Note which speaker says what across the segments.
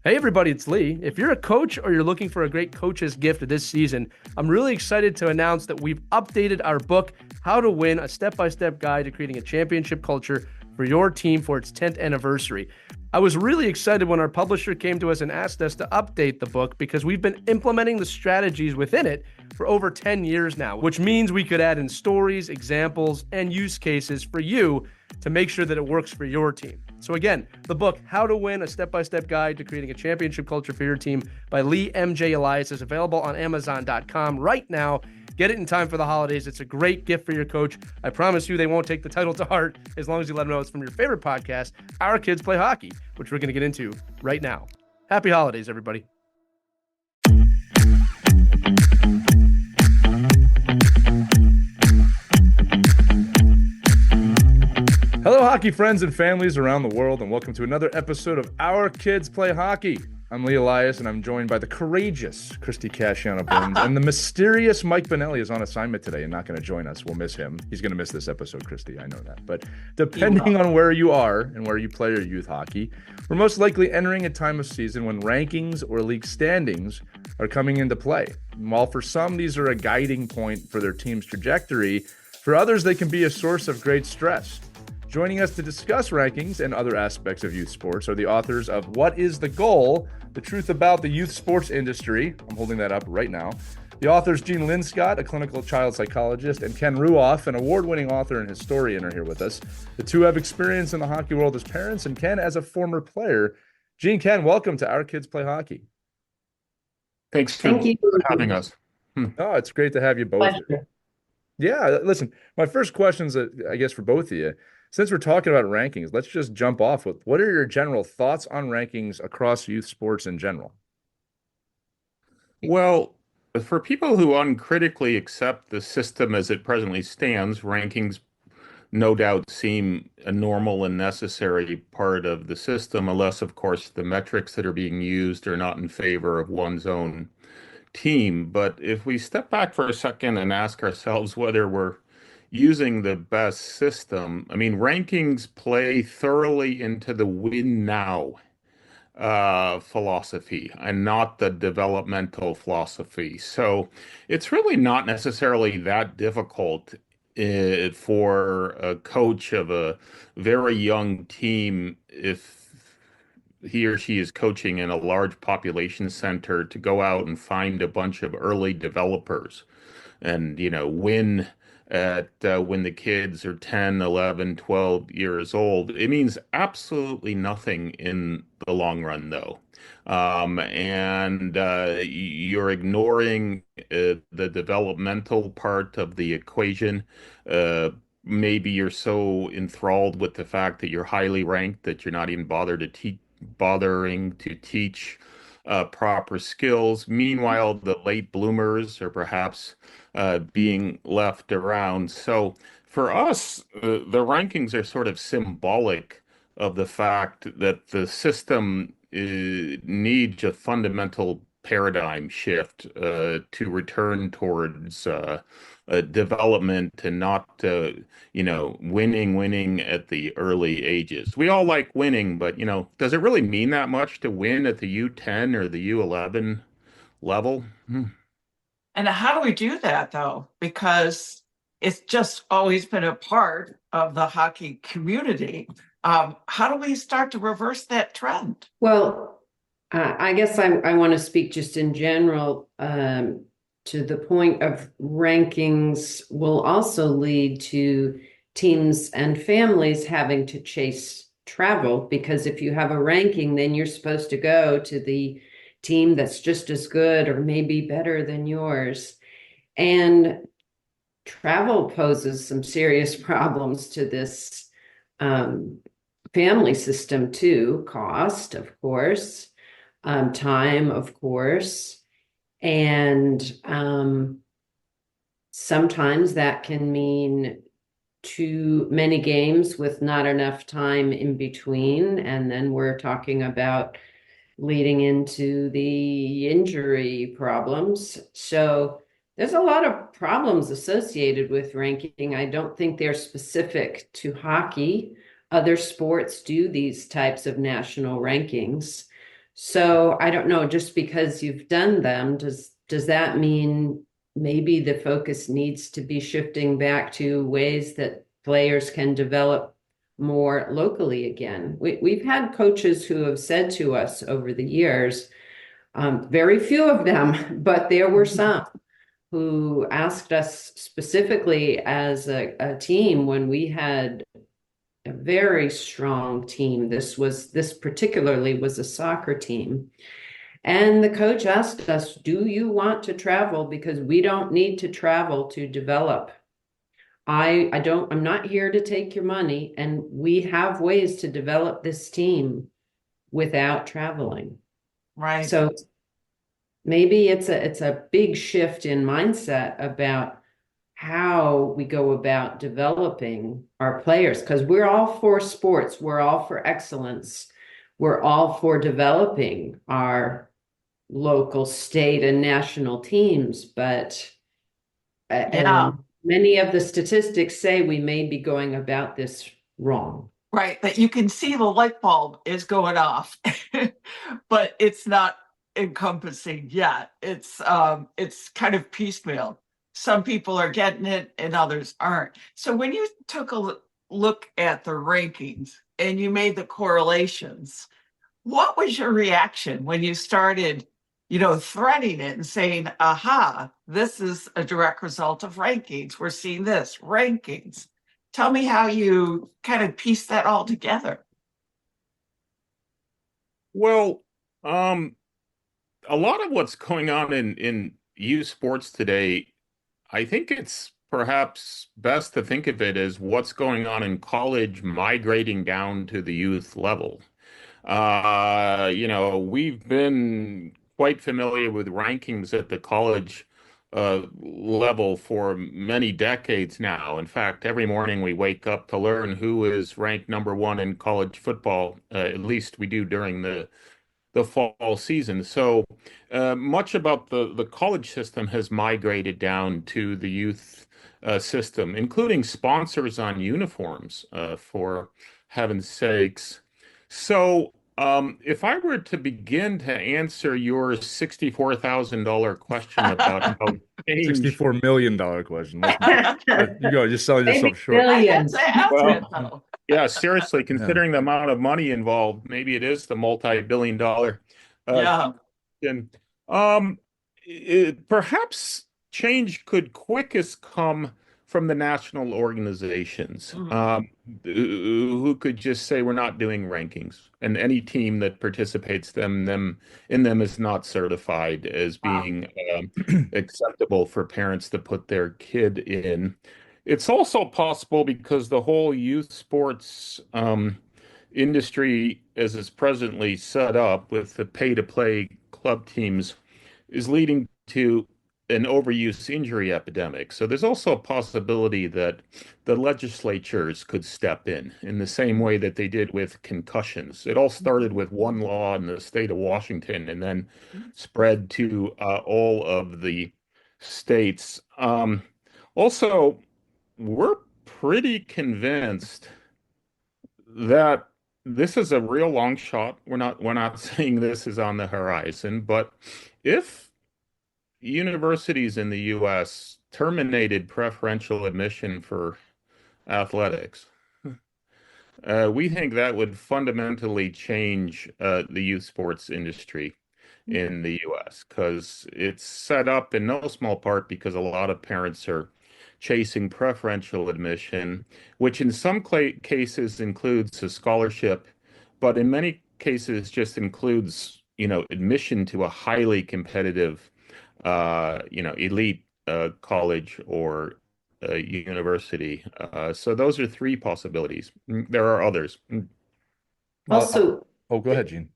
Speaker 1: Hey everybody, it's Lee. If you're a coach or you're looking for a great coach's gift this season, I'm really excited to announce that we've updated our book, How to Win, a step-by-step guide to creating a championship culture for your team for its 10th anniversary. I was really excited when our publisher came to us and asked us to update the book because we've been implementing the strategies within it for over 10 years now, which means we could add in stories, examples, and use cases for you to make sure that it works for your team. So again, the book, How to Win, a step-by-step guide to creating a championship culture for your team by Lee M.J. Elias is available on Amazon.com right now. Get it in time for the holidays. It's a great gift for your coach. I promise you they won't take the title to heart as long as you let them know it's from your favorite podcast, Our Kids Play Hockey, which we're going to get into right now. Happy holidays, everybody. Hello, hockey friends and families around the world, and welcome to another episode of Our Kids Play Hockey. I'm Lee Elias, and I'm joined by the courageous Christie Casciano and the mysterious Mike Benelli is on assignment today and not going to join us. We'll miss him. He's going to miss this episode, Christie. I know that. But depending on where you are and where you play your youth hockey, we're most likely entering a time of season when rankings or league standings are coming into play. And while for some, these are a guiding point for their team's trajectory, for others, they can be a source of great stress. Joining us to discuss rankings and other aspects of youth sports are the authors of What is the Goal? The Truth About the Youth Sports Industry. I'm holding that up right now. The authors Gene Linscott, a clinical child psychologist, and Ken Ruoff, an award-winning author and historian, are here with us. The two have experience in the hockey world as parents, and Ken as a former player. Gene, Ken, welcome to Our Kids Play Hockey.
Speaker 2: Thank you for having us.
Speaker 1: Oh, it's great to have you both here. Yeah, listen, my first question is, I guess, for both of you. Since we're talking about rankings, let's just jump off with what are your general thoughts on rankings across youth sports in general?
Speaker 2: Well, for people who uncritically accept the system as it presently stands, rankings no doubt seem a normal and necessary part of the system, unless, of course, the metrics that are being used are not in favor of one's own team. But if we step back for a second and ask ourselves whether we're using the best system, I mean, rankings play thoroughly into the win now philosophy and not the developmental philosophy. So it's really not necessarily that difficult for a coach of a very young team, if he or she is coaching in a large population center, to go out and find a bunch of early developers and, win at when the kids are 10, 11, 12 years old. It means absolutely nothing in the long run, though. And you're ignoring the developmental part of the equation. Maybe you're so enthralled with the fact that you're highly ranked that you're not even bothering to teach proper skills. Meanwhile, the late bloomers are perhaps being left around. So for us, the rankings are sort of symbolic of the fact that the system needs a fundamental paradigm shift to return towards development and not, winning at the early ages. We all like winning, but, does it really mean that much to win at the U10 or the U11 level?
Speaker 3: And how do we do that, though? Because it's just always been a part of the hockey community. How do we start to reverse that trend?
Speaker 4: Well, I guess I want to speak just in general to the point of rankings will also lead to teams and families having to chase travel, because if you have a ranking, then you're supposed to go to the team that's just as good or maybe better than yours. And travel poses some serious problems to this family system too. Cost, of course, time, of course. And sometimes that can mean too many games with not enough time in between. And then we're talking about leading into the injury problems. So there's a lot of problems associated with ranking. I don't think they're specific to hockey. Other sports do these types of national rankings. So I don't know, just because you've done them, does that mean maybe the focus needs to be shifting back to ways that players can develop more locally again? We've had coaches who have said to us over the years, very few of them, but there were some who asked us specifically as a team when we had a very strong team. This particularly was a soccer team. And the coach asked us, do you want to travel? Because we don't need to travel to develop. I'm not here to take your money. And we have ways to develop this team without traveling.
Speaker 3: Right.
Speaker 4: So maybe it's a big shift in mindset about how we go about developing our players, because we're all for sports, we're all for excellence, we're all for developing our local, state, and national teams, but and many of the statistics say we may be going about this wrong.
Speaker 3: Right, that you can see the light bulb is going off, but it's not encompassing yet. It's kind of piecemeal. Some people are getting it and others aren't. So when you took a look at the rankings and you made the correlations, what was your reaction when you started, threading it and saying, aha, this is a direct result of rankings. We're seeing this, rankings. Tell me how you kind of piece that all together.
Speaker 2: Well, a lot of what's going on in youth sports today, I think it's perhaps best to think of it as what's going on in college migrating down to the youth level. We've been quite familiar with rankings at the college level for many decades now. In fact, every morning we wake up to learn who is ranked number one in college football. At least we do during the fall season. So much about the college system has migrated down to the youth system, including sponsors on uniforms, for heaven's sakes. So if I were to begin to answer your $64,000 question about how change,
Speaker 1: $64 million question. You go, you're selling yourself short.
Speaker 3: I had to ask
Speaker 2: well,
Speaker 3: it, though.
Speaker 2: yeah, seriously, considering the amount of money involved, maybe it is the multi-billion-dollar
Speaker 3: Yeah.
Speaker 2: question. Perhaps change could quickest come from the national organizations, who could just say we're not doing rankings, and any team that participates in them is not certified as being acceptable for parents to put their kid in. It's also possible because the whole youth sports industry, as it's presently set up with the pay-to-play club teams, is leading to an overuse injury epidemic. So there's also a possibility that the legislatures could step in the same way that they did with concussions. It all started with one law in the state of Washington and then spread to all of the states. Also, we're pretty convinced that this is a real long shot. We're not saying this is on the horizon, but if universities in the US terminated preferential admission for athletics, we think that would fundamentally change the youth sports industry in the US, because it's set up in no small part because a lot of parents are chasing preferential admission, which in some cases includes a scholarship, but in many cases just includes, admission to a highly competitive, elite college or university. So those are three possibilities. There are others.
Speaker 4: Also,
Speaker 1: go ahead, Jean.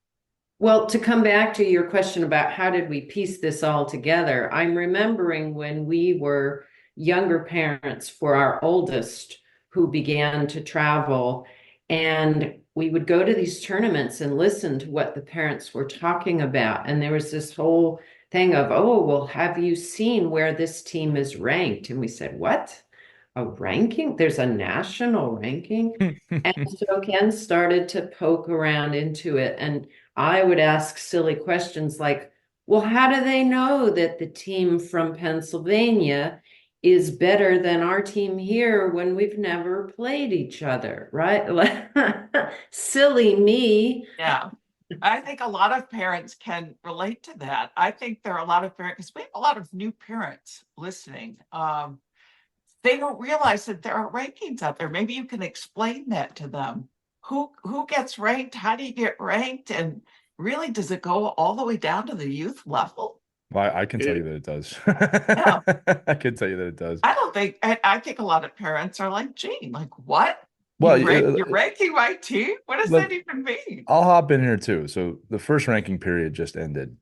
Speaker 4: Well, to come back to your question about how did we piece this all together, I'm remembering when we were younger parents for our oldest who began to travel, and we would go to these tournaments and listen to what the parents were talking about. And there was this whole thing of, oh, well, have you seen where this team is ranked? And we said, what? A ranking? There's a national ranking? And so Ken started to poke around into it. And I would ask silly questions like, well, how do they know that the team from Pennsylvania is better than our team here when we've never played each other, right? Silly me.
Speaker 3: Yeah. I think a lot of parents can relate to that. I think there are a lot of parents, because we have a lot of new parents listening. They don't realize that there are rankings out there. Maybe you can explain that to them. Who gets ranked? How do you get ranked? And really, does it go all the way down to the youth level?
Speaker 1: Well, I can tell you
Speaker 2: It,
Speaker 1: that it does.
Speaker 3: Yeah.
Speaker 1: I can tell you that it does.
Speaker 3: I don't think, I think a lot of parents are like, Gene, like, what?
Speaker 1: Well,
Speaker 3: You're ranking my team? What does that even mean?
Speaker 1: I'll hop in here too. So the first ranking period just ended.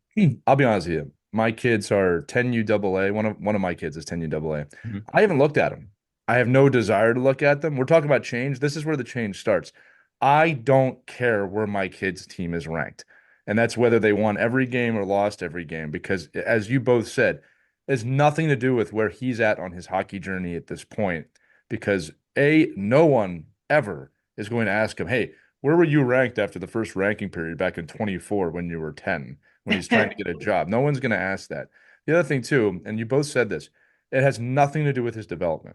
Speaker 1: I'll be honest with you. My kids are 10UAA. One of my kids is 10UAA.
Speaker 2: Mhm.
Speaker 1: I haven't looked at them. I have no desire to look at them. We're talking about change. This is where the change starts. I don't care where my kids' team is ranked. And that's whether they won every game or lost every game. Because as you both said, it has nothing to do with where he's at on his hockey journey at this point. Because no one ever is going to ask him, hey, where were you ranked after the first ranking period back in 24 when you were 10, when he's trying to get a job? No one's going to ask that. The other thing too, and you both said this, it has nothing to do with his development.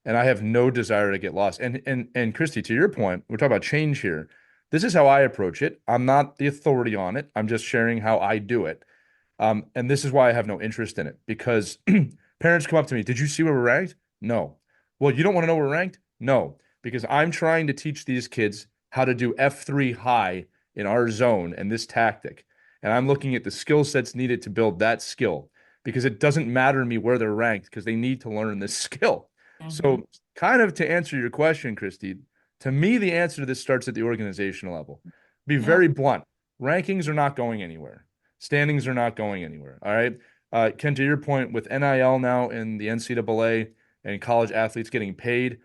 Speaker 1: And I have no desire to get lost. And Christy, to your point, we're talking about change here. This is how I approach it. I'm not the authority on it. I'm just sharing how I do it. And this is why I have no interest in it because parents come up to me, did you see where we're ranked? No. Well, you don't want to know where we're ranked? No, because I'm trying to teach these kids how to do F3 high in our zone and this tactic. And I'm looking at the skill sets needed to build that skill because it doesn't matter to me where they're ranked because they need to learn this skill.
Speaker 3: Mhm.
Speaker 1: So, kind of to answer your question, Christy, to me, the answer to this starts at the organizational level. Be
Speaker 3: Yeah.
Speaker 1: very blunt. Rankings are not going anywhere. Standings are not going anywhere. All right. Ken, to your point, with NIL now in the NCAA and college athletes getting paid,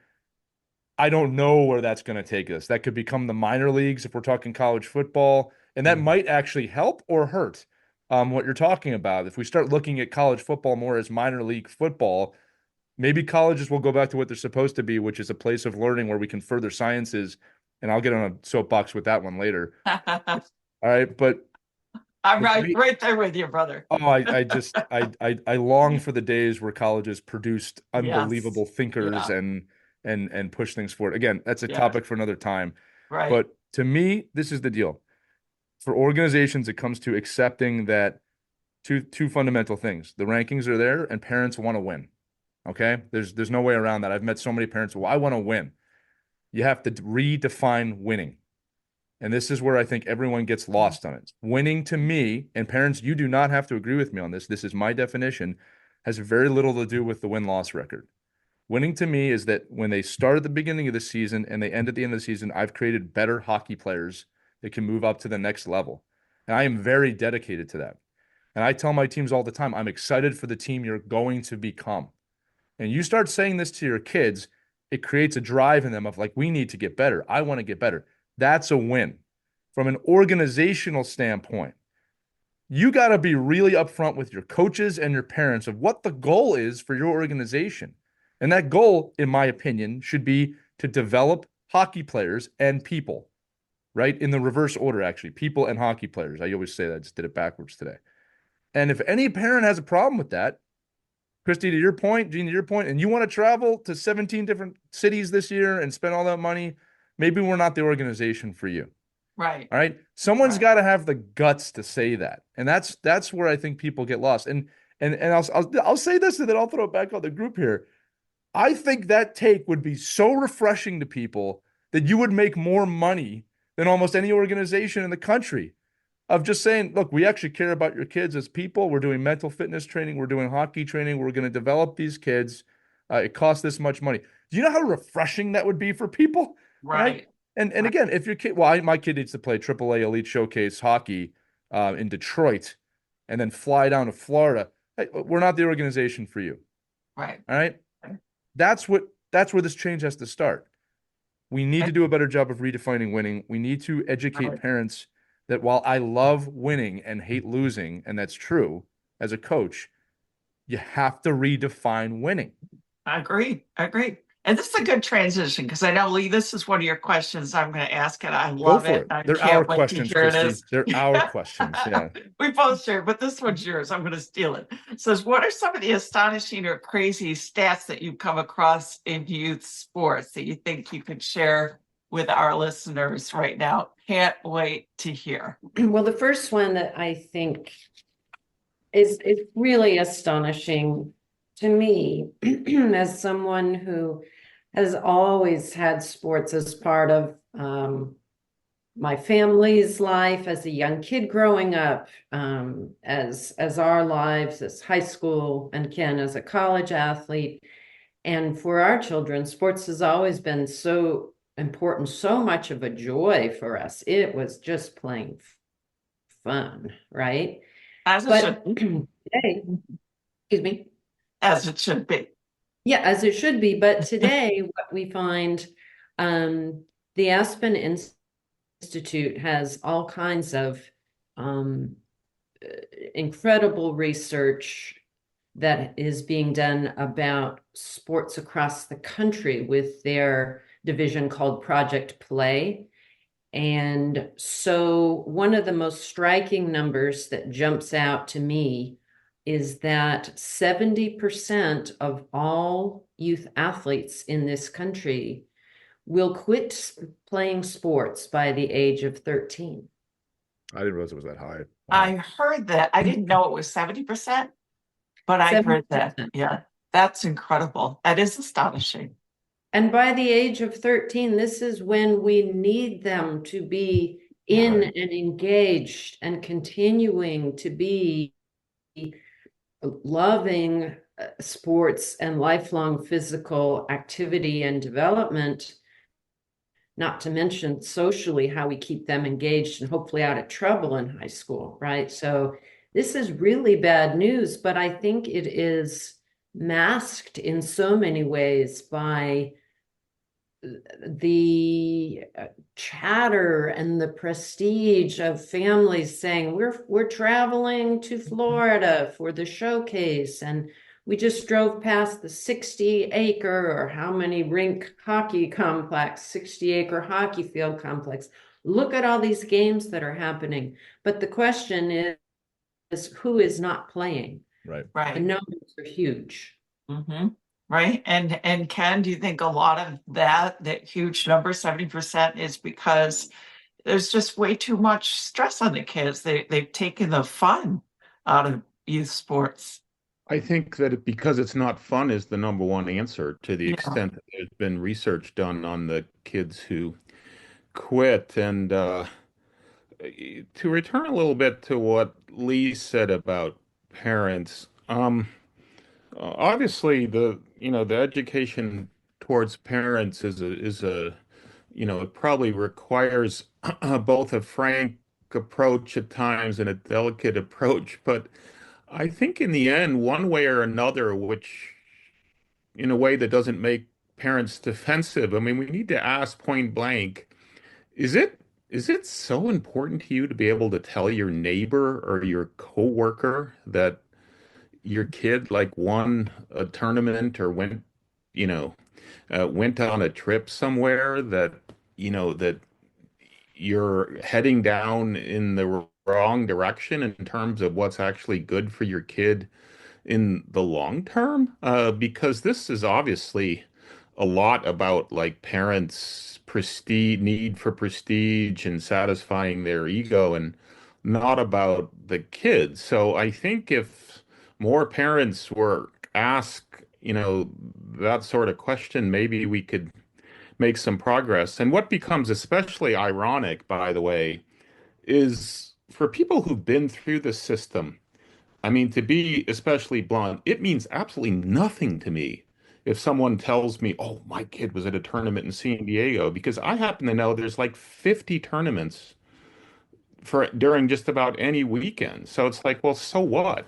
Speaker 1: I don't know where that's going to take us. That could become the minor leagues if we're talking college football, and that might actually help or hurt what you're talking about. If we start looking at college football more as minor league football, maybe colleges will go back to what they're supposed to be, which is a place of learning where we can further sciences. And I'll get on a soapbox with that one later. All right, but
Speaker 3: I'm
Speaker 1: but
Speaker 3: right there with you, brother.
Speaker 1: oh, I long for the days where colleges produced
Speaker 3: Yes.
Speaker 1: unbelievable thinkers
Speaker 3: Yeah.
Speaker 1: and push things forward. Again, that's a
Speaker 3: Yeah.
Speaker 1: topic for another time.
Speaker 3: Right.
Speaker 1: But to me, this is the deal. For organizations, it comes to accepting that two fundamental things. The rankings are there and parents want to win. Okay? There's no way around that. I've met so many parents, well, I want to win. You have to redefine winning. And this is where I think everyone gets lost on it. Winning to me, and parents, you do not have to agree with me on this. This is my definition, has very little to do with the win-loss record. Winning to me is that when they start at the beginning of the season and they end at the end of the season, I've created better hockey players that can move up to the next level. And I am very dedicated to that. And I tell my teams all the time, I'm excited for the team you're going to become. And you start saying this to your kids, it creates a drive in them of like, we need to get better. I want to get better. That's a win. From an organizational standpoint, you got to be really upfront with your coaches and your parents of what the goal is for your organization. And that goal, in my opinion, should be to develop hockey players and people, right? In the reverse order, actually, people and hockey players. I always say that. I just did it backwards today. And if any parent has a problem with that, Christy, to your point, Gene, to your point, and you want to travel to 17 different cities this year and spend all that money, maybe we're not the organization for you.
Speaker 3: Right.
Speaker 1: All right. Someone's
Speaker 3: Right.
Speaker 1: got to have the guts to say that. And that's where I think people get lost. And I'll say this and then I'll throw it back on the group here. I think that take would be so refreshing to people that you would make more money than almost any organization in the country of just saying, look, we actually care about your kids as people. We're doing mental fitness training. We're doing hockey training. We're going to develop these kids. It costs this much money. Do you know how refreshing that would be for people? Right.
Speaker 3: Right.
Speaker 1: And again, if your kid, well, my kid needs to play AAA Elite Showcase hockey in Detroit and then fly down to Florida. Hey, we're not the organization for you.
Speaker 3: Right.
Speaker 1: All right. That's where this change has to start. We need to do a better job of redefining winning. We need to educate
Speaker 3: Right.
Speaker 1: parents that while I love winning and hate losing, and that's true as a coach, you have to redefine winning.
Speaker 3: I agree. And this is a good transition because I know, Lee, this is one of your questions I'm going to ask, and I
Speaker 1: Go
Speaker 3: love
Speaker 1: for
Speaker 3: it.
Speaker 1: it.
Speaker 3: I
Speaker 1: They're our
Speaker 3: can't wait to
Speaker 1: questions,
Speaker 3: hear
Speaker 1: Christy.
Speaker 3: this.
Speaker 1: They're our questions. Yeah.
Speaker 3: We both share, but this one's yours. I'm going to steal it. It says, what are some of the astonishing or crazy stats that you've come across in youth sports that you think you could share with our listeners right now? Can't wait to hear.
Speaker 4: Well, the first one that I think is really astonishing to me as someone who has always had sports as part of my family's life as a young kid growing up, as our lives as high school, and Ken as a college athlete. And for our children, sports has always been so important, so much of a joy for us. It was just plain fun, right?
Speaker 3: As it
Speaker 4: But
Speaker 3: should,
Speaker 4: today, excuse me.
Speaker 3: as it should be.
Speaker 4: Yeah, as it should be. But today, what we find, the Aspen Institute has all kinds of incredible research that is being done about sports across the country with their division called Project Play. And so one of the most striking numbers that jumps out to me is that 70% of all youth athletes in this country will quit playing sports by the age of 13.
Speaker 1: I didn't realize it was that high. Wow.
Speaker 3: I heard that. I didn't know it was 70%, but I heard that.
Speaker 4: 70%.
Speaker 3: Yeah, that's incredible. That is astonishing.
Speaker 4: And by the age of 13, this is when we need them to be in
Speaker 1: Right.
Speaker 4: and engaged and continuing to be loving sports and lifelong physical activity and development, not to mention socially how we keep them engaged and hopefully out of trouble in high school, right? So this is really bad news, but I think it is masked in so many ways by the chatter and the prestige of families saying we're traveling to Florida for the showcase, and we just drove past the 60-acre or how many rink hockey complex, 60-acre hockey field complex. Look at all these games that are happening. But the question is who is not playing?
Speaker 1: Right.
Speaker 4: The
Speaker 3: Right.
Speaker 4: numbers are huge.
Speaker 3: Mm-hmm. Right. And Ken, do you think a lot of that huge number, 70%, is because there's just way too much stress on the kids? They've taken the fun out of youth sports.
Speaker 2: I think that because it's not fun is the number one answer to the
Speaker 3: Yeah.
Speaker 2: extent that there's been research done on the kids who quit. And to return a little bit to what Lee said about parents, obviously the education towards parents is a it probably requires both a frank approach at times and a delicate approach, but I think in the end, one way or another, which in a way that doesn't make parents defensive, I mean, we need to ask point blank, is it so important to you to be able to tell your neighbor or your coworker that your kid like won a tournament or went on a trip somewhere, that you're heading down in the wrong direction in terms of what's actually good for your kid in the long term? Because this is obviously a lot about like parents' prestige, need for prestige and satisfying their ego, and not about the kids. So I think if more parents were asked, that sort of question, maybe we could make some progress. And what becomes especially ironic, by the way, is for people who've been through the system. I mean, to be especially blunt, it means absolutely nothing to me if someone tells me, oh, my kid was at a tournament in San Diego, because I happen to know there's like 50 tournaments for during just about any weekend. So it's like, well, so what,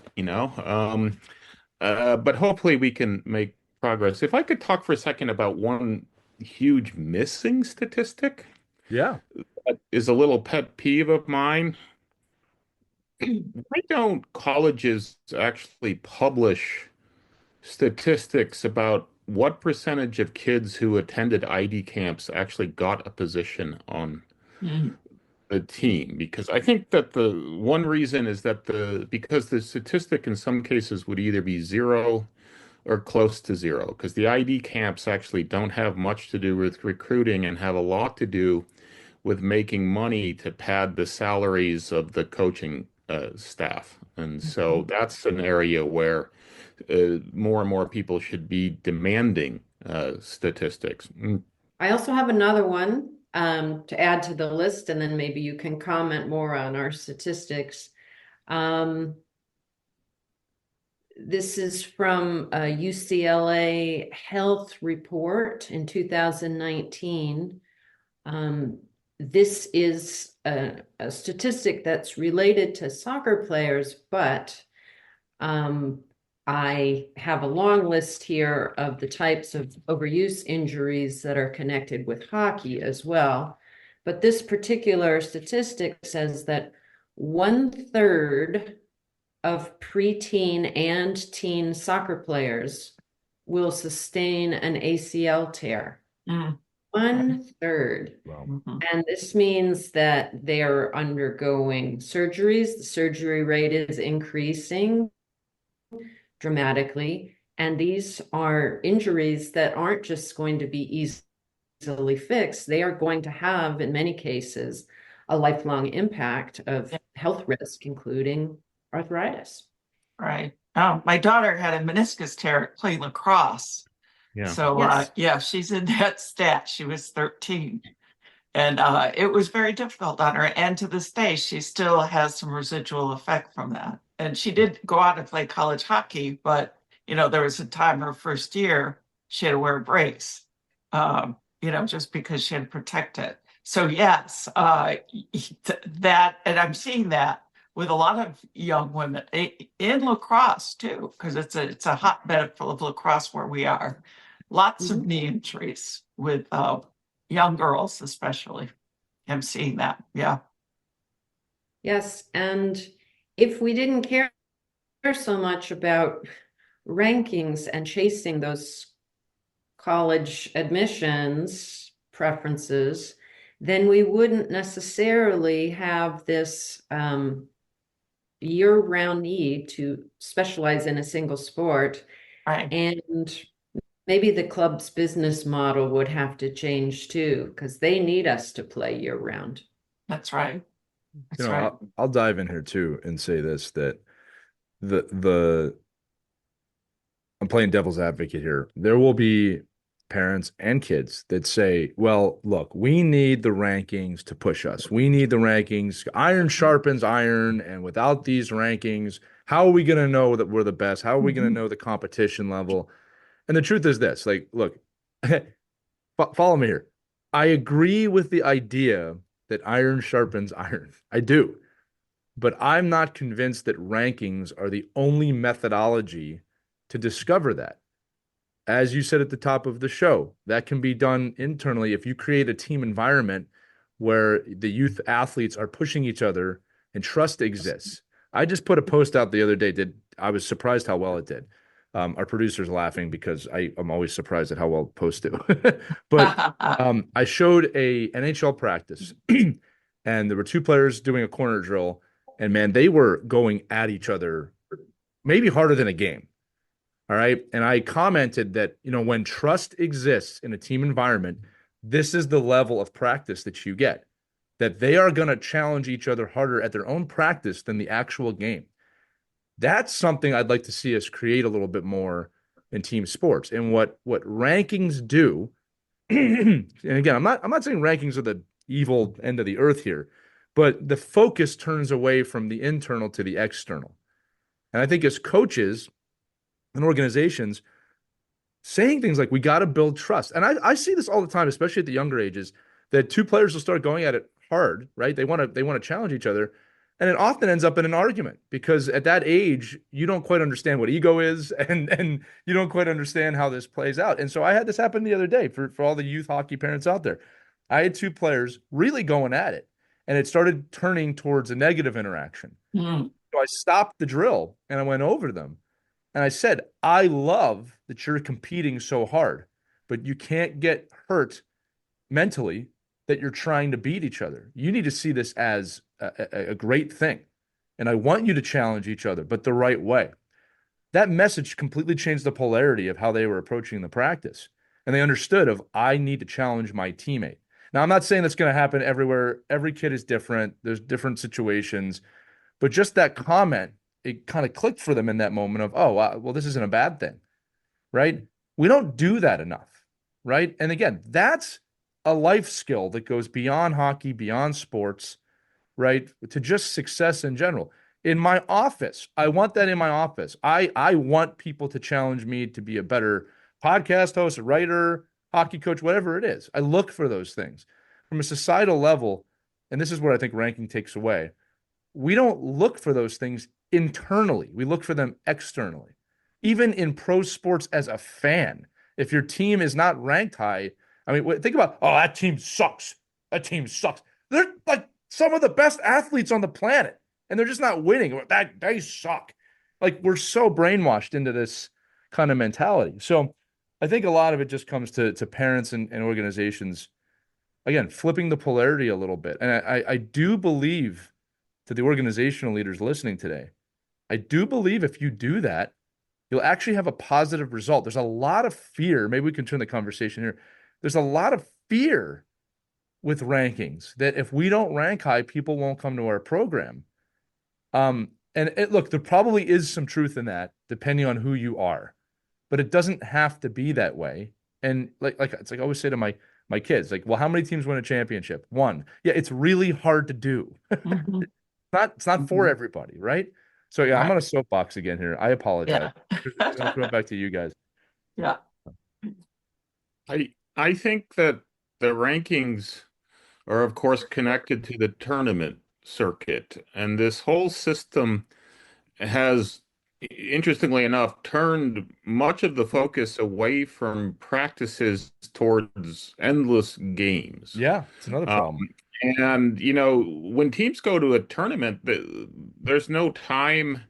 Speaker 2: but hopefully we can make progress. If I could talk for a second about one huge missing statistic
Speaker 1: Yeah.
Speaker 2: that is a little pet peeve of mine. Why don't colleges actually publish statistics about what percentage of kids who attended ID camps actually got a position on
Speaker 3: Mm.
Speaker 2: the team? Because I think that the one reason is that because the statistic in some cases would either be zero or close to zero, because the ID camps actually don't have much to do with recruiting and have a lot to do with making money to pad the salaries of the coaching staff. And so that's an area where more and more people should be demanding statistics.
Speaker 4: I also have another one to add to the list, and then maybe you can comment more on our statistics. This is from a UCLA health report in 2019. This is a statistic that's related to soccer players, but I have a long list here of the types of overuse injuries that are connected with hockey as well. But this particular statistic says that 1/3 of preteen and teen soccer players will sustain an ACL tear.
Speaker 3: Mm.
Speaker 4: 1/3.
Speaker 1: Wow.
Speaker 3: Mhm.
Speaker 4: And this means that they're undergoing surgeries. The surgery rate is increasing dramatically. And these are injuries that aren't just going to be easily fixed. They are going to have, in many cases, a lifelong impact of health risk, including arthritis.
Speaker 3: Right. My daughter had a meniscus tear playing lacrosse.
Speaker 2: Yeah.
Speaker 3: So,
Speaker 4: Yes.
Speaker 3: yeah, she's in that stat. She was 13. And it was very difficult on her. And to this day, she still has some residual effect from that. And she did go out and play college hockey, but, there was a time her first year, she had to wear a brace, just because she had to protect it. So, yes, that, and I'm seeing that with a lot of young women in lacrosse too, because it's a hotbed full of lacrosse where we are. Lots of knee injuries with young girls, especially. I'm seeing that. Yeah.
Speaker 4: Yes. And if we didn't care so much about rankings and chasing those college admissions preferences, then we wouldn't necessarily have this year-round need to specialize in a single sport.
Speaker 3: Right.
Speaker 4: And maybe the club's business model would have to change too, because they need us to play year-round.
Speaker 3: That's right. That's right.
Speaker 1: I'll dive in here too and say this, that I'm playing devil's advocate here. There will be parents and kids that say, well, look, we need the rankings to push us. We need the rankings. Iron sharpens iron. And without these rankings, how are we going to know that we're the best? How are we going to know the competition level? And the truth is this, like, look, follow me here. I agree with the idea that iron sharpens iron. I do. But I'm not convinced that rankings are the only methodology to discover that. As you said at the top of the show, that can be done internally if you create a team environment where the youth athletes are pushing each other and trust exists. I just put a post out the other day. I was surprised how well it did. Our producer's laughing because I'm always surprised at how well posts do. But I showed a NHL practice, and there were two players doing a corner drill, and man, they were going at each other maybe harder than a game. All right. And I commented that, when trust exists in a team environment, this is the level of practice that you get, that they are going to challenge each other harder at their own practice than the actual game. That's something I'd like to see us create a little bit more in team sports. And what rankings do, and again, I'm not saying rankings are the evil end of the earth here, but the focus turns away from the internal to the external. And I think as coaches and organizations, saying things like, we got to build trust. And I see this all the time, especially at the younger ages, that two players will start going at it hard, right? They want to challenge each other. And it often ends up in an argument because at that age, you don't quite understand what ego is and you don't quite understand how this plays out. And so I had this happen the other day for all the youth hockey parents out there. I had two players really going at it, and it started turning towards a negative interaction. So I stopped the drill and I went over them. And I said, I love that you're competing so hard, but you can't get hurt mentally that you're trying to beat each other. You need to see this as a great thing. And I want you to challenge each other, but the right way. That message completely changed the polarity of how they were approaching the practice. And they understood of, I need to challenge my teammate. Now, I'm not saying that's going to happen everywhere. Every kid is different. There's different situations. But just that comment, it kind of clicked for them in that moment of, oh, well, this isn't a bad thing, right? We don't do that enough, right? And again, that's a life skill that goes beyond hockey, beyond sports, right? To just success in general. In my office, I want that in my office. I want people to challenge me to be a better podcast host, writer, hockey coach, whatever it is. I look for those things. From a societal level, and this is what I think ranking takes away, we don't look for those things internally. We look for them externally. Even in pro sports as a fan, if your team is not ranked high, I mean, think about, oh, that team sucks. That team sucks. They're like some of the best athletes on the planet, and they're just not winning. They suck. Like, we're so brainwashed into this kind of mentality. So I think a lot of it just comes to parents and organizations, again, flipping the polarity a little bit. And I do believe, to the organizational leaders listening today, I do believe if you do that, you'll actually have a positive result. There's a lot of fear. Maybe we can turn the conversation here. There's a lot of fear with rankings that if we don't rank high, people won't come to our program. Look, there probably is some truth in that, depending on who you are, but it doesn't have to be that way. And like it's like I always say to my kids, like, well, how many teams win a championship? One. Yeah, it's really hard to do.
Speaker 3: Mm-hmm.
Speaker 1: It's not for everybody, right? So yeah, I'm on a soapbox again here. I apologize.
Speaker 3: Yeah.
Speaker 1: I'll throw it back to you guys.
Speaker 3: Yeah.
Speaker 2: I think that the rankings are, of course, connected to the tournament circuit, and this whole system has, interestingly enough, turned much of the focus away from practices towards endless games.
Speaker 1: Yeah, it's another problem.
Speaker 2: And, when teams go to a tournament, there's no time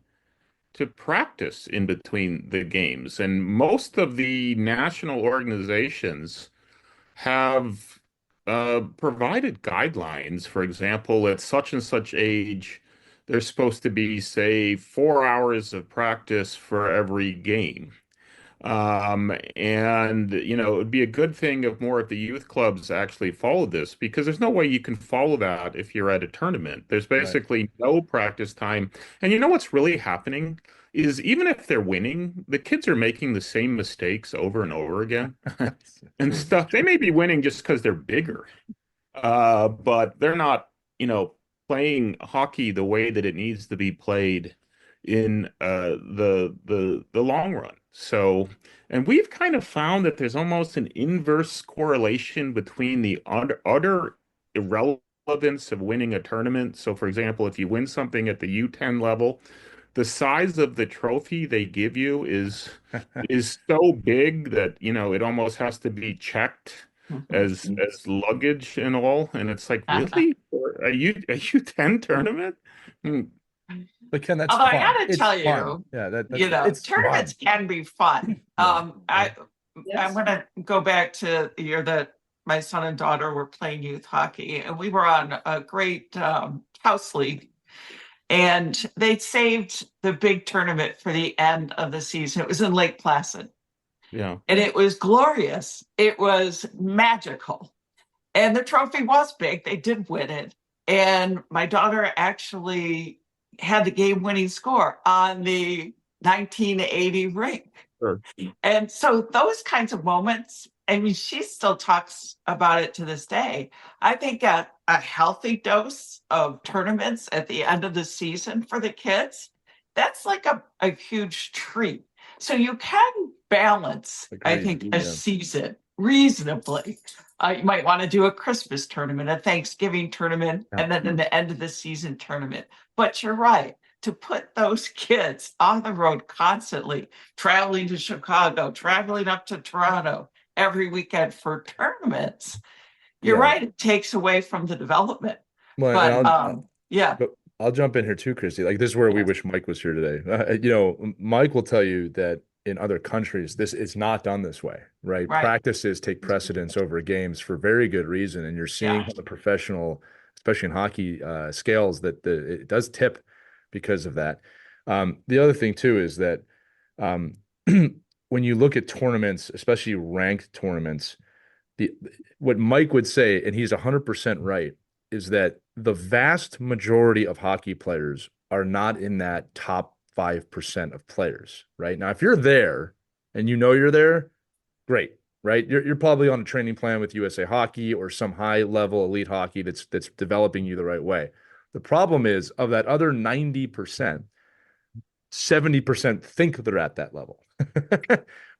Speaker 2: to practice in between the games. And most of the national organizations have provided guidelines. For example, at such and such age, there's supposed to be, say, 4 hours of practice for every game. And it would be a good thing if more of the youth clubs actually followed this, because there's no way you can follow that if you're at a tournament. There's basically no practice time. And you know what's really happening is, even if they're winning, the kids are making the same mistakes over and over again and stuff. They may be winning just because they're bigger, but they're not, playing hockey the way that it needs to be played in the long run. So, and we've kind of found that there's almost an inverse correlation between the utter irrelevance of winning a tournament. So, for example, if you win something at the U10 level, the size of the trophy they give you is so big that, it almost has to be checked as luggage and all. And it's like, really? Are you 10 tournament?
Speaker 1: But Ken, that's
Speaker 3: Although
Speaker 1: fun.
Speaker 3: I gotta
Speaker 1: It's
Speaker 3: tell
Speaker 1: fun.
Speaker 3: you,
Speaker 1: Yeah, it's
Speaker 3: tournaments
Speaker 1: fun.
Speaker 3: can be fun. I'm gonna go back to the year that my son and daughter were playing youth hockey, and we were on a great house league, and they saved the big tournament for the end of the season. It was in Lake Placid.
Speaker 2: Yeah.
Speaker 3: And it was glorious. It was magical. And the trophy was big. They did win it. And my daughter actually had the game-winning score on the 1980 rink.
Speaker 2: Sure.
Speaker 3: And so those kinds of moments, I mean, she still talks about it to this day. I think a healthy dose of tournaments at the end of the season for the kids, that's like a huge treat. So you can balance, I think, a season reasonably. You might want to do a Christmas tournament, a Thanksgiving tournament, and then an end of the season tournament. But you're right, to put those kids on the road constantly, traveling to Chicago, traveling up to Toronto every weekend for tournaments, you're right, it takes away from the development.
Speaker 1: Well,
Speaker 3: But
Speaker 1: I'll jump in here too, Christy. Like this is where we
Speaker 3: Yes.
Speaker 1: wish Mike was here today. Mike will tell you that in other countries, this is not done this way, right?
Speaker 3: Right.
Speaker 1: Practices take precedence over games for very good reason, and you're seeing
Speaker 3: Yeah.
Speaker 1: on the professional, especially in hockey scales, that it does tip because of that. The other thing too is that um, when you look at tournaments, especially ranked tournaments, the what Mike would say, and he's 100% right, is that the vast majority of hockey players are not in that top 5% of players, right? Now, if you're there and you know you're there, great, right? You're probably on a training plan with USA Hockey or some high level elite hockey that's developing you the right way. The problem is of that other 90%, 70% think they're at that level.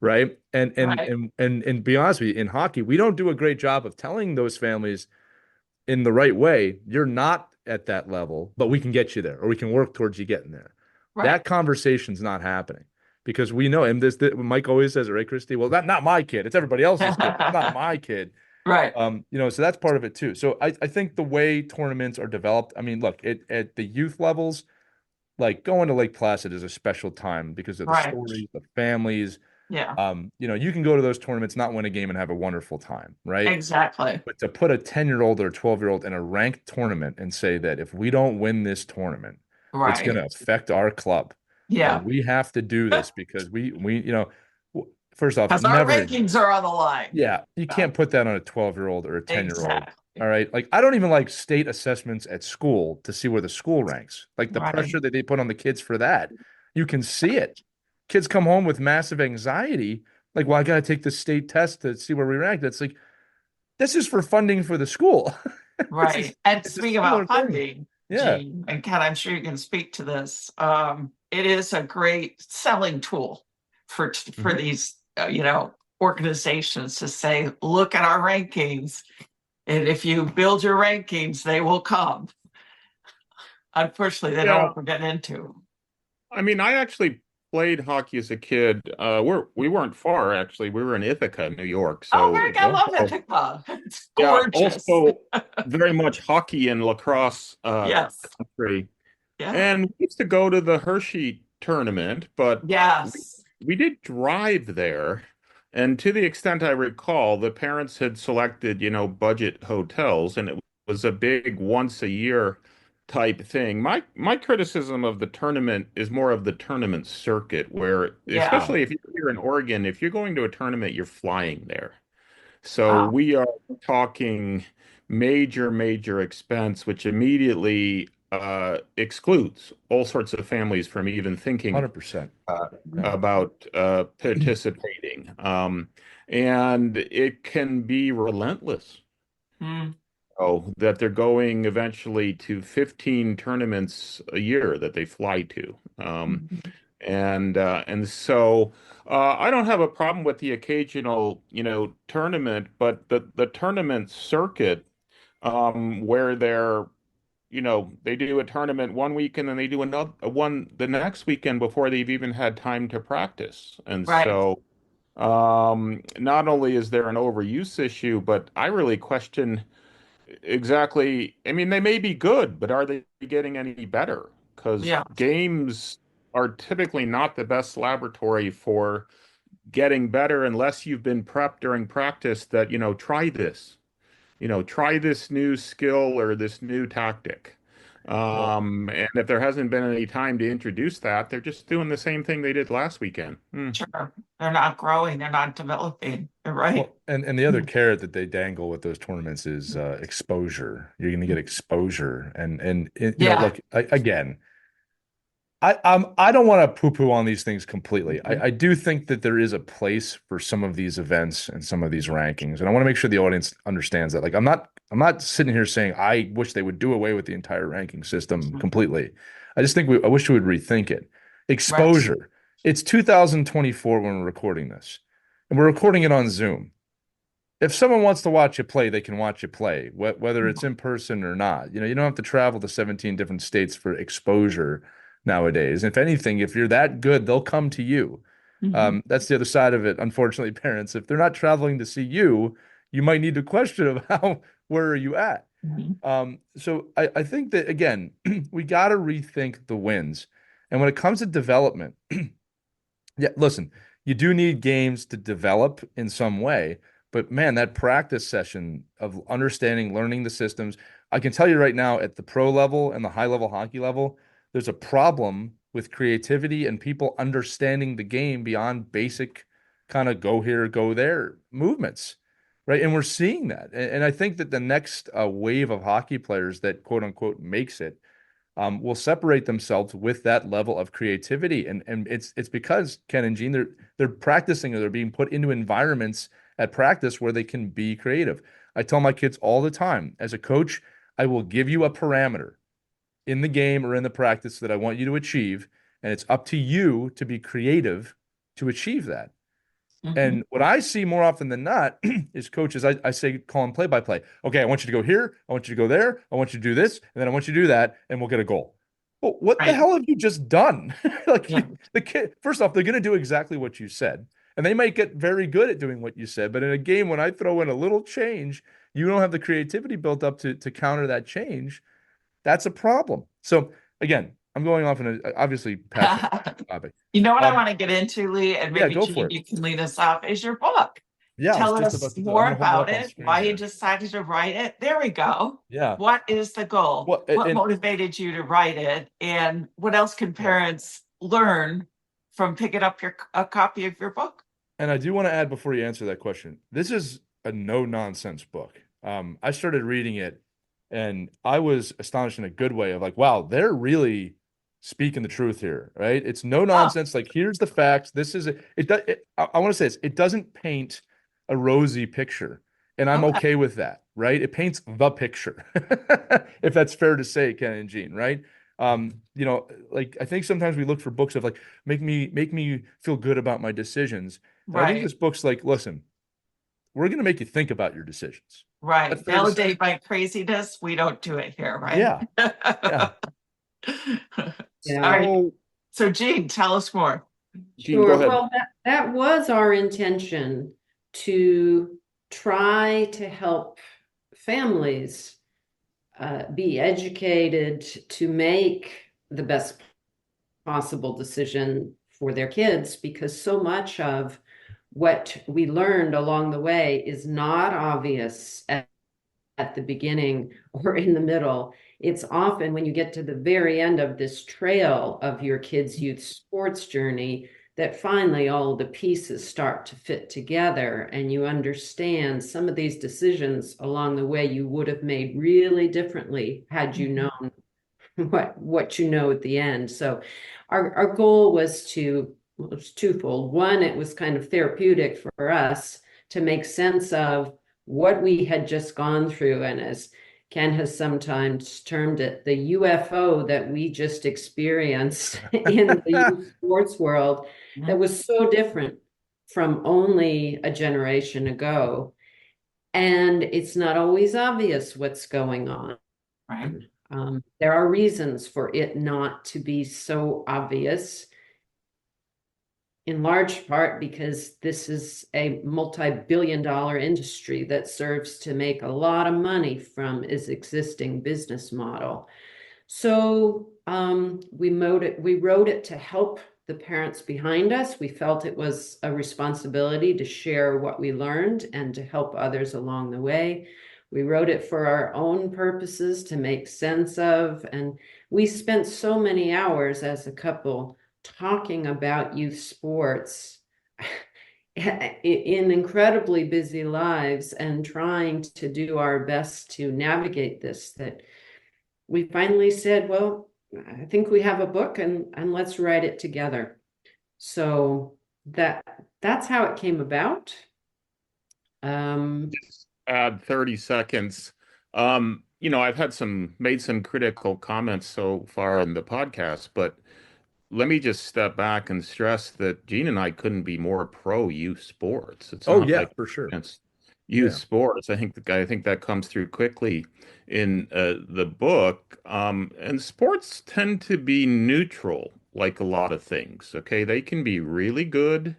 Speaker 1: Right.
Speaker 3: Right.
Speaker 1: And be honest with you, in hockey, we don't do a great job of telling those families in the right way, you're not at that level, but we can get you there, or we can work towards you getting there.
Speaker 3: Right.
Speaker 1: That conversation's not happening because we know, and Mike always says it, right, Christy? Well, not my kid, it's everybody else's kid. It's not my kid.
Speaker 3: Right.
Speaker 1: So that's part of it too. So I think the way tournaments are developed, I mean, look, at the youth levels, like going to Lake Placid is a special time because of the
Speaker 3: Right.
Speaker 1: stories, the families.
Speaker 3: Yeah.
Speaker 1: You can go to those tournaments, not win a game and have a wonderful time, right?
Speaker 3: Exactly.
Speaker 1: But to put a 10-year-old or a 12-year-old in a ranked tournament and say that if we don't win this tournament, it's going to
Speaker 3: Right.
Speaker 1: affect our club.
Speaker 3: Yeah.
Speaker 1: And we have to do this because first off,
Speaker 3: Because our rankings are on the line.
Speaker 1: yeah, you can't put that on a 12-year-old or a 10-year-old.
Speaker 3: Exactly.
Speaker 1: All right. Like I don't even like state assessments at school to see where the school ranks. Like the
Speaker 3: Right.
Speaker 1: pressure that they put on the kids for that. You can see it. Kids come home with massive anxiety. Like, well, I got to take this state test to see where we rank. That's like, this is for funding for the school.
Speaker 3: Right. And
Speaker 1: it's a
Speaker 3: speaking
Speaker 1: similar
Speaker 3: about
Speaker 1: thing.
Speaker 3: funding,
Speaker 1: Yeah.
Speaker 3: Gene and Ken, I'm sure you can speak to this. It is a great selling tool for
Speaker 2: Mhm.
Speaker 3: these, organizations to say, look at our rankings. And if you build your rankings, they will come. Unfortunately, they don't
Speaker 2: Yeah,
Speaker 3: want to get into.
Speaker 2: I mean, I actually played hockey as a kid. We weren't far actually. We were in Ithaca, New York.
Speaker 3: Oh,
Speaker 2: So
Speaker 3: very good. I love
Speaker 2: so,
Speaker 3: Ithaca. It's
Speaker 2: yeah,
Speaker 3: gorgeous.
Speaker 2: also very much hockey and lacrosse
Speaker 3: Yes.
Speaker 2: country.
Speaker 3: Yeah.
Speaker 2: And we used to go to the Hershey tournament, but
Speaker 3: Yes.
Speaker 2: we did drive there. And to the extent I recall, the parents had selected, budget hotels, and it was a big once a year type thing. My criticism of the tournament is more of the tournament circuit, where
Speaker 3: Yeah.
Speaker 2: especially if you're here in Oregon, if you're going to a tournament, you're flying there. So
Speaker 3: Wow.
Speaker 2: we are talking major, major expense, which immediately excludes all sorts of families from even thinking
Speaker 1: 100%.
Speaker 2: about participating. And it can be relentless.
Speaker 3: Mm.
Speaker 2: Oh, that they're going eventually to 15 tournaments a year that they fly to. And so I don't have a problem with the occasional, tournament, but the tournament circuit where they do a tournament one week and then they do another one the next weekend before they've even had time to practice. And
Speaker 3: Right.
Speaker 2: so not only is there an overuse issue, but I really question exactly. I mean, they may be good, but are they getting any better? Because
Speaker 3: Yeah.
Speaker 2: games are typically not the best laboratory for getting better unless you've been prepped during practice that, try this new skill or this new tactic.
Speaker 1: Well,
Speaker 2: And if there hasn't been any time to introduce that, they're just doing the same thing they did last weekend.
Speaker 3: Sure. They're not growing. They're not developing. You're right.
Speaker 1: well, and the other carrot that they dangle with those tournaments is exposure. You're going to get exposure,
Speaker 3: Yeah.
Speaker 1: look again. I don't want to poo-poo on these things completely. I do think that there is a place for some of these events and some of these rankings, and I want to make sure the audience understands that. Like, I'm not sitting here saying I wish they would do away with the entire ranking system completely. I just think I wish we would rethink it. Exposure. It's 2024 when we're recording this, and we're recording it on Zoom. If someone wants to watch you play, they can watch you play, whether it's in person or not. You don't have to travel to 17 different states for exposure nowadays. If anything, if you're that good, they'll come to you. That's the other side of it. Unfortunately, parents, if they're not traveling to see you, you might need to question of where are you at?
Speaker 3: Mhm.
Speaker 1: So I think that again, we got to rethink the wins. And when it comes to development, yeah, listen, you do need games to develop in some way, but man, that practice session of understanding, learning the systems, I can tell you right now at the pro level and the high level hockey level, there's a problem with creativity and people understanding the game beyond basic kind of go here, go there movements, right? And we're seeing that. And I think that the next wave of hockey players that quote unquote makes it will separate themselves with that level of creativity. And it's because Ken and Gene, they're practicing or they're being put into environments at practice where they can be creative. I tell my kids all the time, as a coach, I will give you a parameter in the game or in the practice that I want you to achieve, and it's up to you to be creative to achieve that.
Speaker 3: Mhm.
Speaker 1: And what I see more often than not is coaches, I say, call them play by play. Okay, I want you to go here. I want you to go there. I want you to do this. And then I want you to do that. And we'll get a goal. Well, what the
Speaker 3: Right.
Speaker 1: hell have you just done? Like
Speaker 3: Yeah.
Speaker 1: the kid, first off, they're going to do exactly what you said. And they might get very good at doing what you said. But in a game, when I throw in a little change, you don't have the creativity built up to counter that change. That's a problem. So again, I'm going off in a obviously passionate topic.
Speaker 3: You know what I
Speaker 1: Um,
Speaker 3: want to get into, Lee, and
Speaker 1: yeah,
Speaker 3: maybe
Speaker 1: go for
Speaker 3: Gene,
Speaker 1: it.
Speaker 3: you can lead us off, is your book.
Speaker 1: Yeah, I was
Speaker 3: Tell
Speaker 1: just
Speaker 3: us
Speaker 1: about to do. I'm
Speaker 3: more
Speaker 1: going to hold it
Speaker 3: about
Speaker 1: up on
Speaker 3: it,
Speaker 1: screen
Speaker 3: why you
Speaker 1: here.
Speaker 3: decided to write it. There we go.
Speaker 1: Yeah.
Speaker 3: What is the goal?
Speaker 1: Well,
Speaker 3: What
Speaker 1: and
Speaker 3: motivated you to write it? And what else can
Speaker 1: yeah,
Speaker 3: parents learn from picking up a copy of your book?
Speaker 1: and I do want to add before you answer that question. This is a no nonsense book. I started reading it, and I was astonished in a good way of like, wow, they're really speaking the truth here, right? It's no
Speaker 3: Oh,
Speaker 1: nonsense. Like, here's the facts. This is it. It, I want to say this. It doesn't paint a rosy picture, and I'm
Speaker 3: okay.
Speaker 1: okay with that, right? It paints the picture, if that's fair to say, Ken and Gene, right? Like I think sometimes we look for books of like make me feel good about my decisions. And I think
Speaker 3: Right,
Speaker 1: this book's like, listen, we're going to make you think about your decisions. That's
Speaker 3: right.
Speaker 1: fair to say.
Speaker 3: Validate my craziness. We don't do it here, right?
Speaker 1: Yeah. Yeah.
Speaker 3: All
Speaker 4: Yeah,
Speaker 3: right.
Speaker 2: So,
Speaker 3: So, Gene, tell us more.
Speaker 2: Gene, go
Speaker 4: sure.
Speaker 2: ahead.
Speaker 4: Well, that was our intention to try to help families be educated to make the best possible decision for their kids, because so much of what we learned along the way is not obvious at the beginning or in the middle. It's often when you get to the very end of this trail of your kids' youth sports journey that finally all the pieces start to fit together and you understand some of these decisions along the way you would have made really differently had you
Speaker 3: Mhm.
Speaker 4: known what you know at the end. So our goal was well, it was twofold. One, it was kind of therapeutic for us to make sense of what we had just gone through. And as Ken has sometimes termed it, the UFO that we just experienced in the youth sports world that
Speaker 3: Mhm.
Speaker 4: was so different from only a generation ago. And it's not always obvious what's going on.
Speaker 3: Right.
Speaker 4: There are reasons for it not to be so obvious, in large part because this is a multi-billion-dollar industry that serves to make a lot of money from its existing business model. So we wrote it to help the parents behind us. We felt it was a responsibility to share what we learned and to help others along the way. We wrote it for our own purposes to make sense of, and we spent so many hours as a couple talking about youth sports in incredibly busy lives and trying to do our best to navigate this, that we finally said, well, I think we have a book and let's write it together. So that's how it came about. Um,
Speaker 2: Add 30 seconds. I've made some critical comments so far in the podcast, but let me just step back and stress that Gene and I couldn't be more pro youth sports. It's
Speaker 1: Oh
Speaker 2: not
Speaker 1: yeah,
Speaker 2: like
Speaker 1: for sure.
Speaker 2: against youth
Speaker 1: Yeah.
Speaker 2: sports. I think that comes through quickly in the book. And sports tend to be neutral, like a lot of things. Okay, they can be really good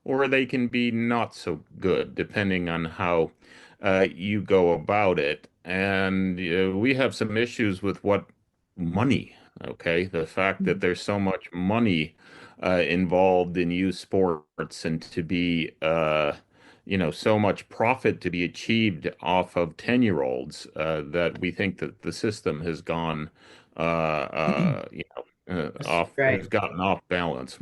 Speaker 2: or they can be not so good, depending on how you go about it. And we have some issues with what money, okay? The fact that there's so much money involved in youth sports and to be, so much profit to be achieved off of 10-year-olds that we think that the system has gone,
Speaker 4: Right.
Speaker 2: has gotten off balance.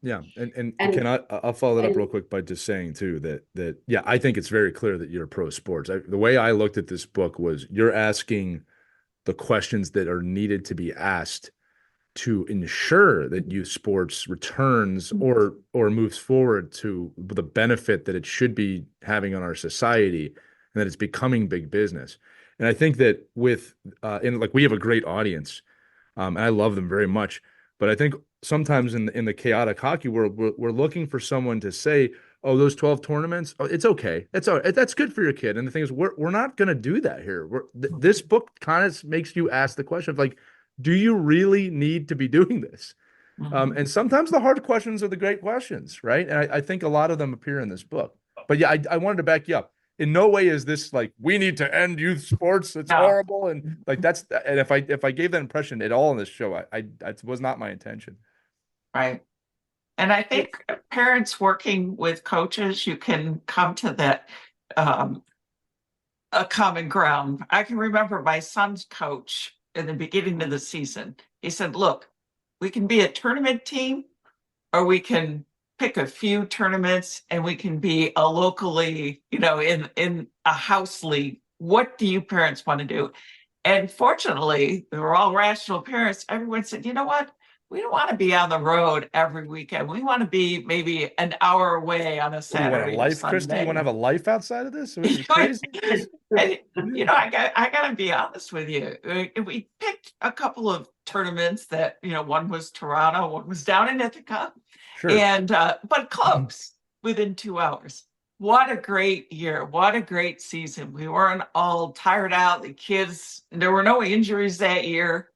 Speaker 1: Yeah, and
Speaker 4: And
Speaker 1: I'll follow that up real
Speaker 4: and
Speaker 1: quick by just saying too that yeah, I think it's very clear that you're pro sports. The way I looked at this book was you're asking the questions that are needed to be asked to ensure that youth sports returns or moves forward to the benefit that it should be having on our society, and that it's becoming big business. And I think that with and like we have a great audience, and I love them very much. But I think sometimes in the chaotic hockey world, we're looking for someone to say, "Oh, those 12 tournaments, oh, it's okay. That's all right. That's good for your kid." And the thing is, we're not going to do that here. This book kind of makes you ask the question of like, do you really need to be doing this?
Speaker 3: Mhm.
Speaker 1: And sometimes the hard questions are the great questions, right? And I think a lot of them appear in this book. But yeah, I wanted to back you up. In no way is this like we need to end youth sports. It's
Speaker 3: No.
Speaker 1: horrible, and like that's and if I gave that impression at all in this show, I that was not my intention.
Speaker 3: Right. And I think parents working with coaches, you can come to that um, a common ground. I can remember my son's coach in the beginning of the season. He said, "Look, we can be a tournament team, or we can pick a few tournaments, and we can be a locally, in a house league. What do you parents want to do?" And fortunately, they were all rational parents. Everyone said, "You know what? We don't want to be on the road every weekend. We want to be maybe an hour away on a
Speaker 1: What do you want a
Speaker 3: Saturday or
Speaker 1: life, Christie? You want to have
Speaker 3: Sunday."
Speaker 1: a life outside of this? Are you crazy?
Speaker 3: And, I gotta be honest with you. We picked a couple of tournaments that, one was Toronto, one was down in Ithaca,
Speaker 1: Sure.
Speaker 3: and but close within 2 hours. What a great year! What a great season! We weren't all tired out. The kids, there were no injuries that year.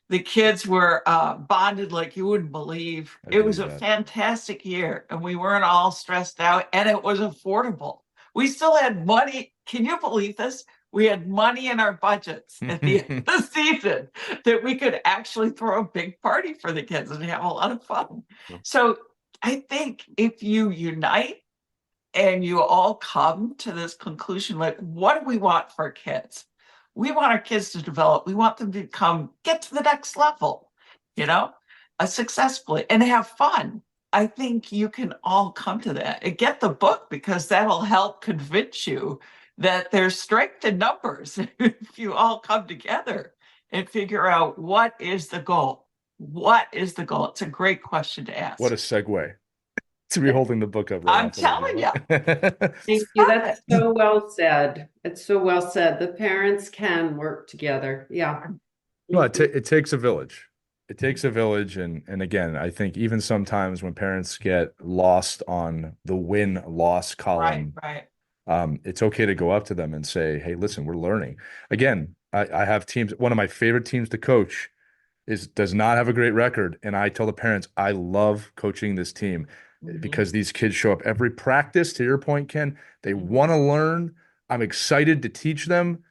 Speaker 3: The kids were bonded like you wouldn't believe.
Speaker 1: I
Speaker 3: It was
Speaker 1: believe
Speaker 3: a
Speaker 1: that.
Speaker 3: fantastic year, and we weren't all stressed out, and it was affordable. We still had money. Can you believe this? We had money in our budgets at the end of the season that we could actually throw a big party for the kids and have a lot of fun. So I think if you unite and you all come to this conclusion, like, what do we want for kids? We want our kids to develop. We want them to get to the next level, you know, successfully and have fun. I think you can all come to that and get the book because that'll help convince you that there's strength in numbers if you all come together and figure out what is the goal. What is the goal? It's a great question to ask.
Speaker 1: What a segue to be holding the book up right
Speaker 3: I'm
Speaker 1: in front of
Speaker 3: telling you.
Speaker 4: thank you. That's so well said. It's so well said. The parents can work together. Yeah.
Speaker 1: No, it takes a village. It takes a village, and again, I think even sometimes when parents get lost on the win-loss
Speaker 3: Right,
Speaker 1: column,
Speaker 3: right.
Speaker 1: it's okay to go up to them and say, "Hey, listen, we're learning." Again, I have teams. One of my favorite teams to coach does not have a great record, and I tell the parents, I love coaching this team because these kids show up every practice. To your point, Ken, they want to learn. I'm excited to teach them.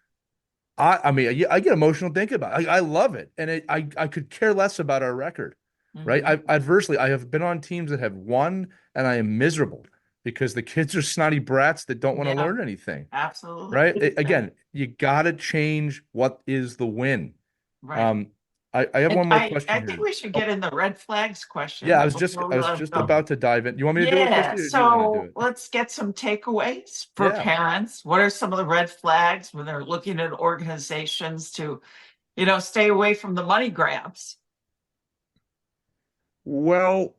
Speaker 1: I mean, I get emotional thinking about it. I love it. And I could care less about our record, right? I have been on teams that have won and I am miserable because the kids are snotty brats that don't want to
Speaker 3: Yeah,
Speaker 1: learn anything,
Speaker 3: absolutely.
Speaker 1: right? Again, you got to change what is the win.
Speaker 3: Right.
Speaker 1: I have
Speaker 3: And
Speaker 1: one more
Speaker 3: I
Speaker 1: question
Speaker 3: think
Speaker 1: here.
Speaker 3: we should get in the red flags question
Speaker 1: Yeah,
Speaker 3: before
Speaker 1: I
Speaker 3: we
Speaker 1: was
Speaker 3: let them
Speaker 1: just
Speaker 3: go.
Speaker 1: about to dive in. You want me to do it,
Speaker 3: Yeah,
Speaker 1: Christy, or do you want to do
Speaker 3: so
Speaker 1: it?
Speaker 3: let's get some takeaways for
Speaker 1: Yeah.
Speaker 3: parents. What are some of the red flags when they're looking at organizations to, stay away from the money grabs?
Speaker 2: Well,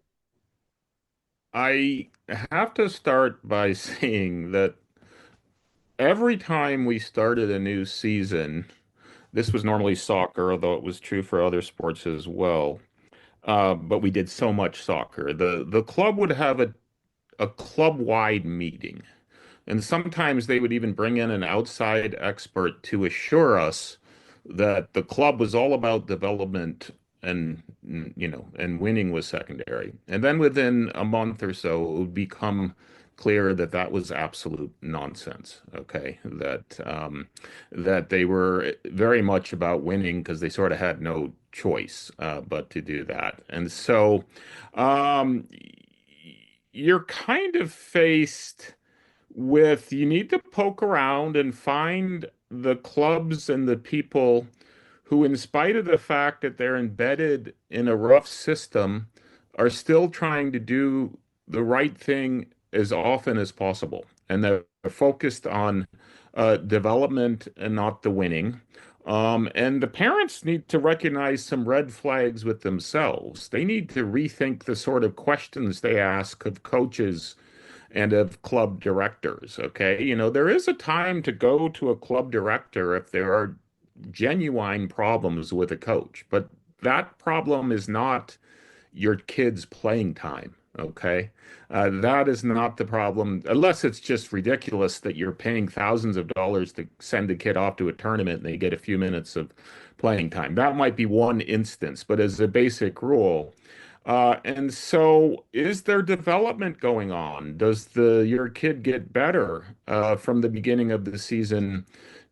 Speaker 2: I have to start by saying that every time we started a new season, this was normally soccer, although it was true for other sports as well. But we did so much soccer. The club would have a club-wide meeting, and sometimes they would even bring in an outside expert to assure us that the club was all about development and and winning was secondary. And then within a month or so, it would become clear that that was absolute nonsense. Okay, that they were very much about winning because they sort of had no choice but to do that. And so um, you're kind of faced with you need to poke around and find the clubs and the people who, in spite of the fact that they're embedded in a rough system, are still trying to do the right thing as often as possible. And they're focused on development and not the winning. And the parents need to recognize some red flags with themselves. They need to rethink the sort of questions they ask of coaches and of club directors. Okay. You know, there is a time to go to a club director if there are genuine problems with a coach, but that problem is not your kid's playing time. Okay. That is not the problem, unless it's just ridiculous that you're paying thousands of dollars to send a kid off to a tournament and they get a few minutes of playing time. That might be one instance, but as a basic rule, and so, is there development going on? Does your kid get better from the beginning of the season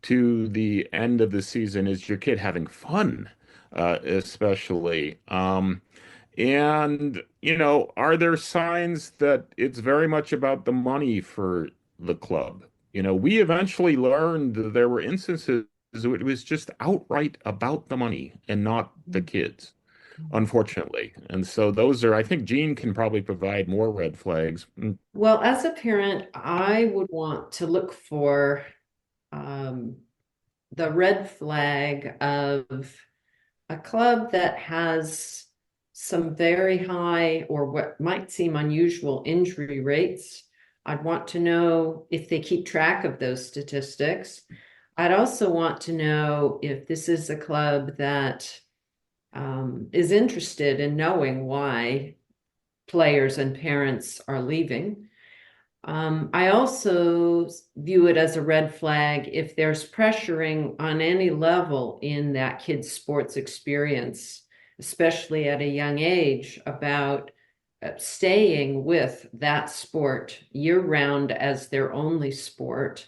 Speaker 2: to the end of the season? Is your kid having fun, especially? And you know, are there signs that it's very much about the money for the club? You know, we eventually learned that there were instances it was just outright about the money and not the kids, unfortunately. And so those are, I think Gene can probably provide more red flags.
Speaker 4: Well, as a parent, I would want to look for the red flag of a club that has some very high or what might seem unusual injury rates. I'd want to know if they keep track of those statistics. I'd also want to know if this is a club that is interested in knowing why players and parents are leaving. I also view it as a red flag if there's pressuring on any level in that kid's sports experience, especially at a young age, about staying with that sport year round as their only sport,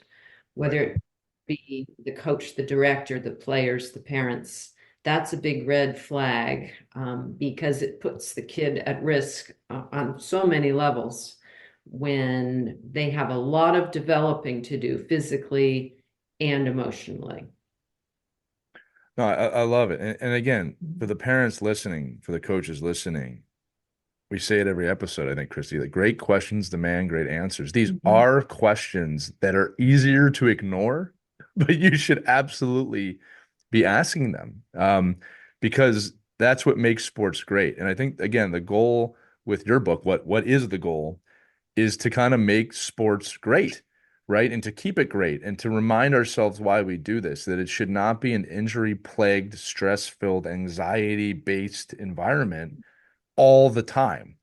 Speaker 4: whether it be the coach, the director, the players, the parents. That's a big red flag because it puts the kid at risk on so many levels when they have a lot of developing to do physically and emotionally.
Speaker 1: No, I love it. And again, for the parents listening, for the coaches listening, we say it every episode, I think, Christie, like great questions demand great answers. These are questions that are easier to ignore, but you should absolutely be asking them because that's what makes sports great. And I think, again, the goal with your book, what is the goal, is to kind of make sports great, right? And to keep it great and to remind ourselves why we do this, that it should not be an injury-plagued, stress-filled, anxiety-based environment all the time.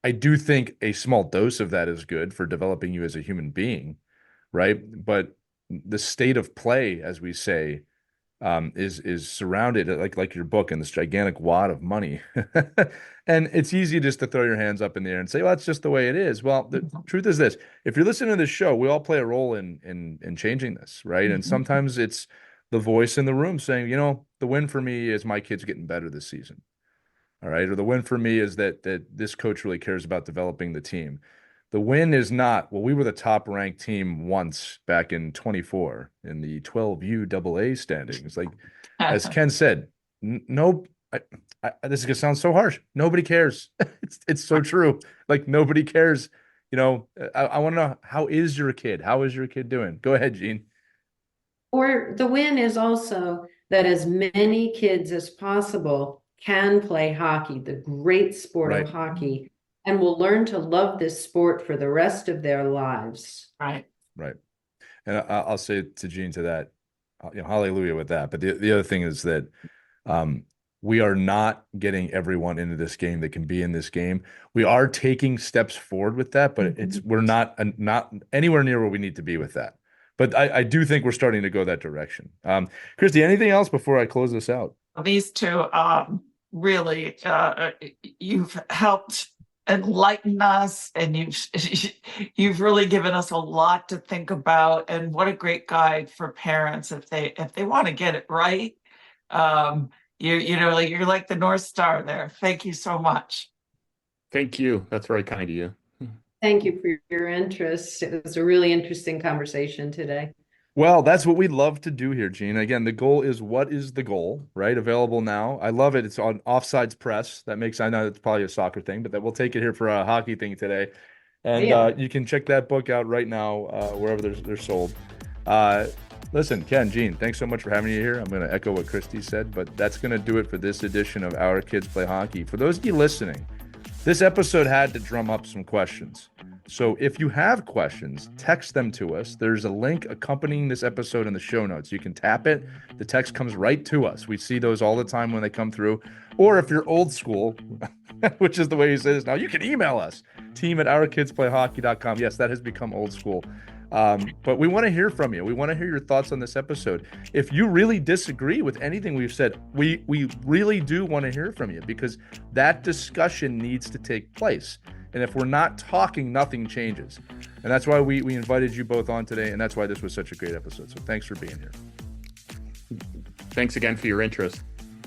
Speaker 1: I do think a small dose of that is good for developing you as a human being, right? But the state of play, as we say, is surrounded like your book in this gigantic wad of money. And it's easy just to throw your hands up in the air and say, well, that's just the way it is. Well, the truth is this: if you're listening to this show, we all play a role in changing this, right? And sometimes it's the voice in the room saying, you know, the win for me is my kid's getting better this season. All right. Or the win for me is that this coach really cares about developing the team. The win is not, well, we were the top ranked team once back in 24 in the 12U AA standings. Like, as Ken said, no, this is going to sound so harsh. Nobody cares. It's so true. Like, nobody cares. You know, I want to know, how is your kid? How is your kid doing? Go ahead, Gene.
Speaker 4: Or the win is also that as many kids as possible can play hockey, the great sport of hockey, and will learn to love this sport for the rest of their lives.
Speaker 3: Right.
Speaker 1: Right. And I'll say to Gene to that, you know, hallelujah with that. But the other thing is that we are not getting everyone into this game that can be in this game. We are taking steps forward with that, but we're not anywhere near where we need to be with that. But I do think we're starting to go that direction. Christie, anything else before I close this out?
Speaker 3: These two really, you've helped enlightened us, and you've really given us a lot to think about. And what a great guide for parents if they want to get it right. Like you're like the North Star there. Thank you so much.
Speaker 2: Thank you. That's very kind of you.
Speaker 4: Thank you for your interest. It was a really interesting conversation today.
Speaker 1: Well, that's what we love to do here, Gene. Again, the goal is what is the goal, right? Available now. I love it. It's on Offsides Press. That makes, I know it's probably a soccer thing, but that we'll take it here for a hockey thing today. And
Speaker 4: Yeah.
Speaker 1: you can check that book out right now, wherever they're sold. Listen, Ken, Gene, thanks so much for having you here. I'm going to echo what Christie said, but that's going to do it for this edition of Our Kids Play Hockey. For those of you listening, this episode had to drum up some questions. So if you have questions, text them to us. There's a link accompanying this episode in the show notes. You can tap it. The text comes right to us. We see those all the time when they come through. Or if you're old school, which is the way you say this now, you can email us, team@ourkidsplayhockey.com. Yes, that has become old school. But we want to hear from you. We want to hear your thoughts on this episode. If you really disagree with anything we've said, we really do want to hear from you, because that discussion needs to take place. And if we're not talking, nothing changes. And that's why we invited you both on today, and that's why this was such a great episode. So thanks for being here.
Speaker 2: Thanks again for your interest.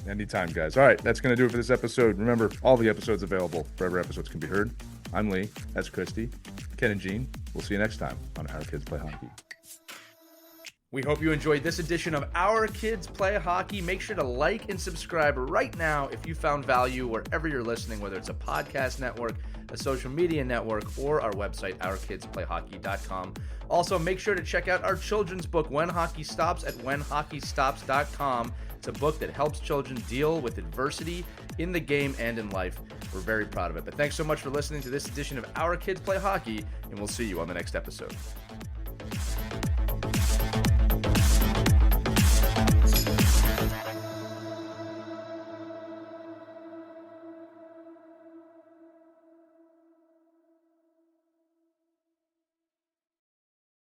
Speaker 1: Anytime, guys. All right, that's going to do it for this episode. Remember, all the episodes available wherever episodes can be heard. I'm Lee. That's Christy. Ken and Gene. We'll see you next time on Our Kids Play Hockey. We hope you enjoyed this edition of Our Kids Play Hockey. Make sure to like and subscribe right now if you found value wherever you're listening, whether it's a podcast network, a social media network, or our website, ourkidsplayhockey.com. Also, make sure to check out our children's book, When Hockey Stops, at whenhockeystops.com. It's a book that helps children deal with adversity in the game and in life. We're very proud of it. But thanks so much for listening to this edition of Our Kids Play Hockey, and we'll see you on the next episode.